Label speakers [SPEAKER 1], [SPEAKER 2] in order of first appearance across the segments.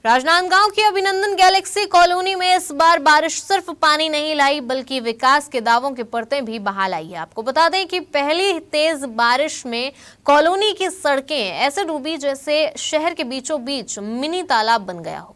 [SPEAKER 1] राजनांदगांव की अभिनंदन Galaxy colony में इस बार बारिश सिर्फ पानी नहीं लाई बल्कि विकास के दावों की परतें भी बहा लाई है। आपको बता दें कि पहली तेज बारिश में कॉलोनी की सड़कें ऐसे डूबी जैसे शहर के बीचों बीच मिनी तालाब बन गया हो।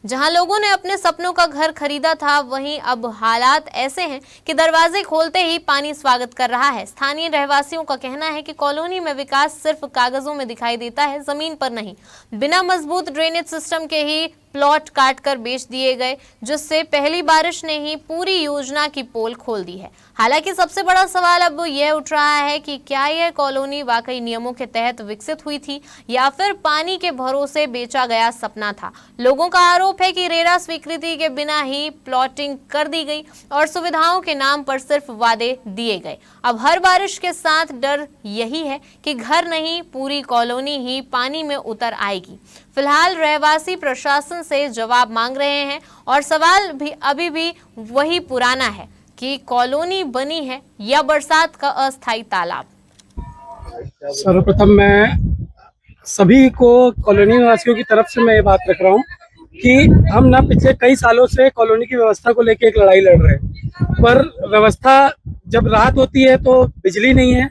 [SPEAKER 1] जहां लोगों ने अपने सपनों का घर खरीदा था, वहीं अब हालात ऐसे हैं कि दरवाजे खोलते ही पानी स्वागत कर रहा है। स्थानीय रहवासियों का कहना है कि कॉलोनी में विकास सिर्फ कागजों में दिखाई देता है, जमीन पर नहीं। बिना मजबूत ड्रेनेज सिस्टम के ही प्लॉट काटकर बेच दिए गए, जिससे पहली बारिश ने ही पूरी योजना की पोल खोल दी है। हालांकि सबसे बड़ा सवाल अब यह उठ रहा है कि क्या यह कॉलोनी वाकई नियमों के तहत विकसित हुई थी या फिर पानी के भरोसे बेचा गया सपना था। लोगों का आरोप है कि रेरा स्वीकृति के बिना ही प्लॉटिंग कर दी गई और सुविधाओं के नाम पर सिर्फ वादे दिए गए। अब हर बारिश के साथ डर यही है कि घर नहीं, पूरी कॉलोनी ही पानी में उतर आएगी। फिलहाल रहवासी प्रशासन से जवाब मांग रहे हैं और सवाल भी अभी भी वही पुराना है कि कॉलोनी बनी है या बरसात का अस्थायी तालाब।
[SPEAKER 2] सर्वप्रथम मैं सभी को कॉलोनी निवासियों की तरफ से मैं ये बात रख रहा हूँ कि हम ना पिछले कई सालों से कॉलोनी की व्यवस्था को लेकर एक लड़ाई लड़ रहे हैं, पर व्यवस्था जब रात होती है तो बिजली नहीं है,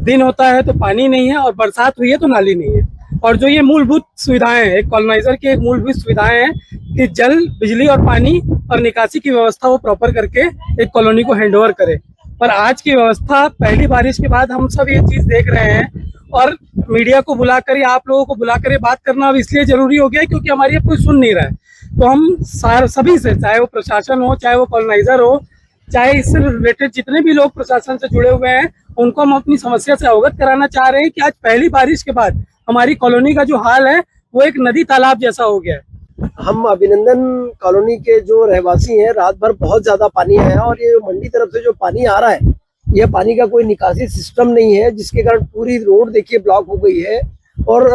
[SPEAKER 2] दिन होता है तो पानी नहीं है और बरसात हुई है तो नाली नहीं है। और जो ये मूलभूत सुविधाएं हैं, एक कॉलोनाइजर की एक मूलभूत सुविधाएं हैं कि जल, बिजली और पानी और निकासी की व्यवस्था वो प्रॉपर करके एक कॉलोनी को हैंडओवर करे। पर आज की व्यवस्था पहली बारिश के बाद हम सब ये चीज़ देख रहे हैं और मीडिया को बुलाकर या आप लोगों को बुलाकर ये बात करना अब इसलिए जरूरी हो गया क्योंकि हमारी अब कोई सुन नहीं रहा है। तो हम सभी से, चाहे वो प्रशासन हो, चाहे वो कॉलोनाइजर हो, चाहे इससे रिलेटेड जितने भी लोग प्रशासन से जुड़े हुए हैं, उनको हम अपनी समस्या से अवगत कराना चाह रहे हैं कि आज पहली बारिश के बाद हमारी कॉलोनी का जो हाल है वो एक नदी तालाब जैसा हो गया है।
[SPEAKER 3] हम अभिनंदन कॉलोनी के जो रहवासी हैं, रात भर बहुत ज्यादा पानी आया और ये मंडी तरफ से जो पानी आ रहा है, यह पानी का कोई निकासी सिस्टम नहीं है, जिसके कारण पूरी रोड देखिए ब्लॉक हो गई है और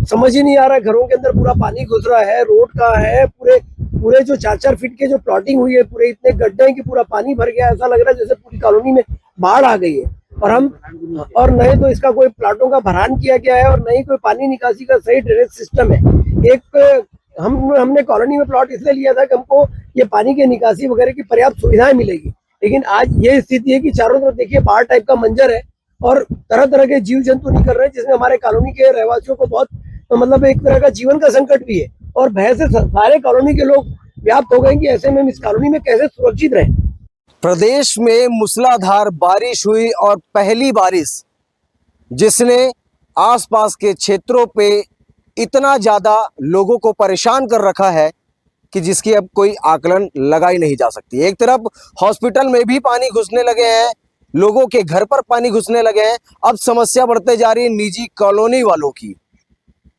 [SPEAKER 3] समझ ही नहीं आ रहा है, घरों के अंदर पूरा पानी घुस रहा है। रोड का है पूरे जो 4-4 फीट के जो प्लॉटिंग हुई है, पूरे इतने गड्ढे हैं कि पूरा पानी भर गया। ऐसा लग रहा है जैसे पूरी कॉलोनी में बाढ़ आ गई है और नहीं तो इसका कोई प्लाटों का भरान किया गया है और नहीं कोई पानी निकासी का सही ड्रेनेज सिस्टम है। एक हमने कॉलोनी में प्लॉट इसलिए लिया था कि हमको ये पानी की निकासी वगैरह की पर्याप्त सुविधाएं मिलेगी, लेकिन आज ये स्थिति है कि चारों तरफ देखिए बाढ़ टाइप का मंजर है और तरह तरह के जीव जंतु निकल रहे हैं, जिसमें हमारे कॉलोनी के रहवासियों को बहुत मतलब एक तरह का जीवन का संकट भी है और भय से सारे कॉलोनी के लोग व्याप्त हो गए कि ऐसे में हम इस कॉलोनी में कैसे सुरक्षित रहें।
[SPEAKER 4] प्रदेश में मूसलाधार बारिश हुई और पहली बारिश जिसने आसपास के क्षेत्रों पे इतना ज़्यादा लोगों को परेशान कर रखा है कि जिसकी अब कोई आकलन लगाई नहीं जा सकती। एक तरफ हॉस्पिटल में भी पानी घुसने लगे हैं, लोगों के घर पर पानी घुसने लगे हैं। अब समस्या बढ़ते जा रही है निजी कॉलोनी वालों की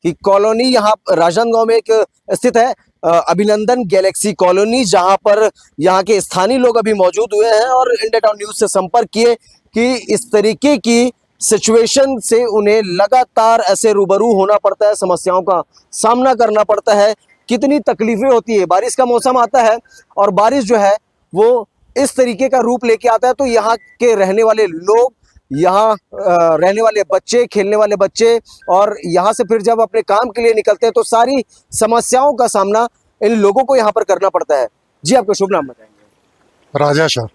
[SPEAKER 4] कि कॉलोनी यहाँ राजनांदगांव में एक स्थित है अभिनंदन गैलेक्सी कॉलोनी, जहां पर यहाँ के स्थानीय लोग अभी मौजूद हुए हैं और इंडिया टाउन न्यूज़ से संपर्क किए कि इस तरीके की सिचुएशन से उन्हें लगातार ऐसे रूबरू होना पड़ता है, समस्याओं का सामना करना पड़ता है, कितनी तकलीफें होती है। बारिश का मौसम आता है और बारिश जो है वो इस तरीके का रूप लेके आता है तो यहाँ के रहने वाले लोग, यहाँ रहने वाले बच्चे, खेलने वाले बच्चे और यहाँ से फिर जब अपने काम के लिए निकलते हैं तो सारी समस्याओं का सामना इन लोगों को यहाँ पर करना पड़ता है। जी, आपका शुभ नाम बताएंगे?
[SPEAKER 5] राजा सर,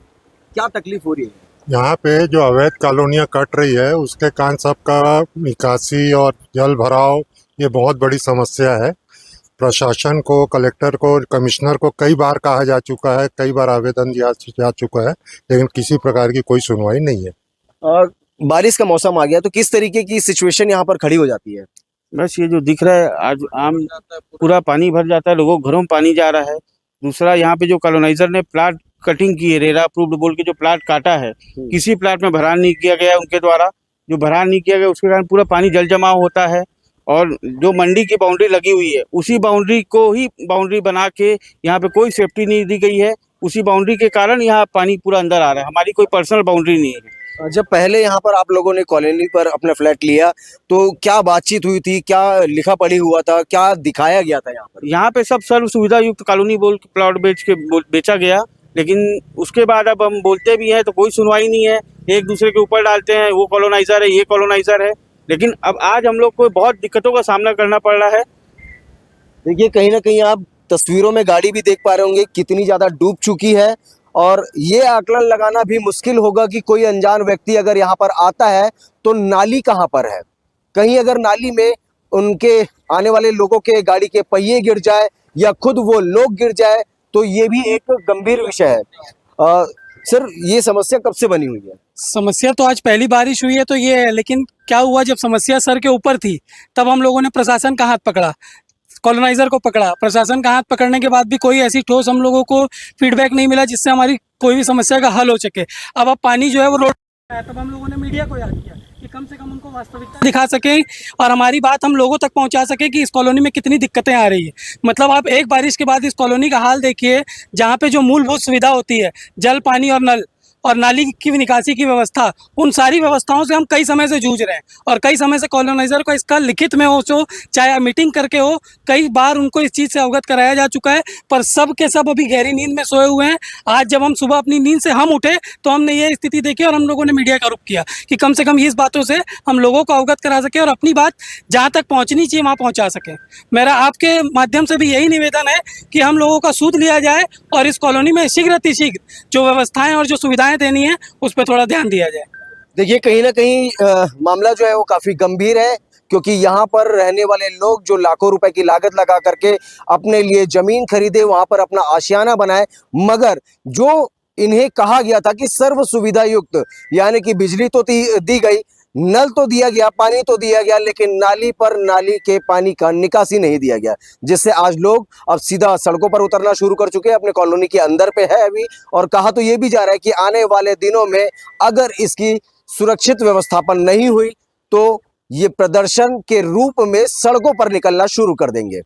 [SPEAKER 4] क्या तकलीफ हो रही है
[SPEAKER 5] यहाँ पे? जो अवैध कॉलोनियाँ कट रही है उसके कारण सबका निकासी और जल भराव ये बहुत बड़ी समस्या है। प्रशासन को, कलेक्टर को, कमिश्नर को कई बार कहा जा चुका है, कई बार आवेदन दिया जा चुका है, लेकिन किसी प्रकार की कोई सुनवाई नहीं है।
[SPEAKER 4] और बारिश का मौसम आ गया तो किस तरीके की सिचुएशन यहाँ पर खड़ी हो जाती है?
[SPEAKER 6] बस ये जो दिख रहा है आज आम पूरा पानी भर जाता है, लोगों घरों में पानी जा रहा है। दूसरा यहाँ पे जो कॉलोनाइजर ने प्लाट कटिंग की है, रेरा अप्रूव्ड बोल के जो प्लाट काटा है, किसी प्लाट में भरान नहीं किया गया उनके द्वारा। जो भरान नहीं किया गया उसके कारण पूरा पानी जल जमाव होता है और जो मंडी की बाउंड्री लगी हुई है उसी बाउंड्री को ही बाउंड्री बना के यहाँ पे कोई सेफ्टी नहीं दी गई है। उसी बाउंड्री के कारण यहाँ पानी पूरा अंदर आ रहा है, हमारी कोई पर्सनल बाउंड्री नहीं है।
[SPEAKER 4] जब पहले यहाँ पर आप लोगों ने कॉलोनी पर अपना फ्लैट लिया तो क्या बातचीत हुई थी, क्या लिखा पढ़ी हुआ था, क्या दिखाया गया था यहाँ पर?
[SPEAKER 6] यहाँ पे सब सर्व सुविधा युक्त कॉलोनी बोल के प्लॉट बेचा गया, लेकिन उसके बाद अब हम बोलते भी हैं तो कोई सुनवाई नहीं है। एक दूसरे के ऊपर डालते हैं, वो कॉलोनाइजर है, ये कॉलोनाइजर है। लेकिन अब आज हम लोग को बहुत दिक्कतों का सामना करना पड़ रहा है
[SPEAKER 4] देखिए कहीं ना कहीं आप तस्वीरों में गाड़ी भी देख पा रहे होंगे कितनी ज्यादा डूब चुकी है, और ये आकलन लगाना भी मुश्किल होगा कि कोई अनजान व्यक्ति अगर यहाँ पर आता है तो नाली कहाँ पर है। कहीं अगर नाली में उनके आने वाले लोगों के गाड़ी के पहिए गिर जाए या खुद वो लोग गिर जाए तो ये भी एक गंभीर विषय है। सर ये समस्या कब से बनी हुई है?
[SPEAKER 2] समस्या तो आज पहली बारिश हुई है तो ये है, लेकिन क्या हुआ, जब समस्या सर के ऊपर थी तब हम लोगों ने प्रशासन का हाथ पकड़ा, कॉलोनाइजर को पकड़ा। प्रशासन का हाथ पकड़ने के बाद भी कोई ऐसी ठोस हम लोगों को फीडबैक नहीं मिला जिससे हमारी कोई भी समस्या का हल हो सके। अब पानी जो है वो रोड पर है, तब हम लोगों ने मीडिया को याद किया कि कम से कम उनको वास्तविकता दिखा सकें और हमारी बात हम लोगों तक पहुंचा सकें कि इस कॉलोनी में कितनी दिक्कतें आ रही है। मतलब आप एक बारिश के बाद इस कॉलोनी का हाल देखिए, जहाँ पे जो मूलभूत सुविधा होती है, जल, पानी और नल और नाली की निकासी की व्यवस्था, उन सारी व्यवस्थाओं से हम कई समय से जूझ रहे हैं और कई समय से कॉलोनाइजर को इसका लिखित में हो तो चाहे मीटिंग करके हो, कई बार उनको इस चीज़ से अवगत कराया जा चुका है, पर सब के सब अभी गहरी नींद में सोए हुए हैं। आज जब हम सुबह अपनी नींद से हम उठे तो हमने ये स्थिति देखी और हम लोगों ने मीडिया का रुख किया कि कम से कम इस बातों से हम लोगों को अवगत करा सके और अपनी बात जहाँ तक पहुँचनी चाहिए वहाँ पहुँचा सकें। मेरा आपके माध्यम से भी यही निवेदन है कि हम लोगों का सूद लिया जाए और इस कॉलोनी में शीघ्र अतिशीघ्र जो व्यवस्थाएं और जो सुविधाएं देनी है उस पर थोड़ा ध्यान दिया जाए।
[SPEAKER 4] देखिए कहीं ना कहीं मामला जो है वो काफी गंभीर है, क्योंकि यहाँ पर रहने वाले लोग जो लाखों रुपए की लागत लगा करके अपने लिए जमीन खरीदे, वहां पर अपना आशियाना बनाए, मगर जो इन्हें कहा गया था कि सर्व सुविधा युक्त, यानी कि बिजली तो दी गई, नल तो दिया गया, पानी तो दिया गया, लेकिन नाली पर नाली के पानी का निकासी नहीं दिया गया, जिससे आज लोग अब सीधा सड़कों पर उतरना शुरू कर चुके हैं। अपने कॉलोनी के अंदर पे है अभी, और कहा तो ये भी जा रहा है कि आने वाले दिनों में अगर इसकी सुरक्षित व्यवस्थापन नहीं हुई तो ये प्रदर्शन के रूप में सड़कों पर निकलना शुरू कर देंगे।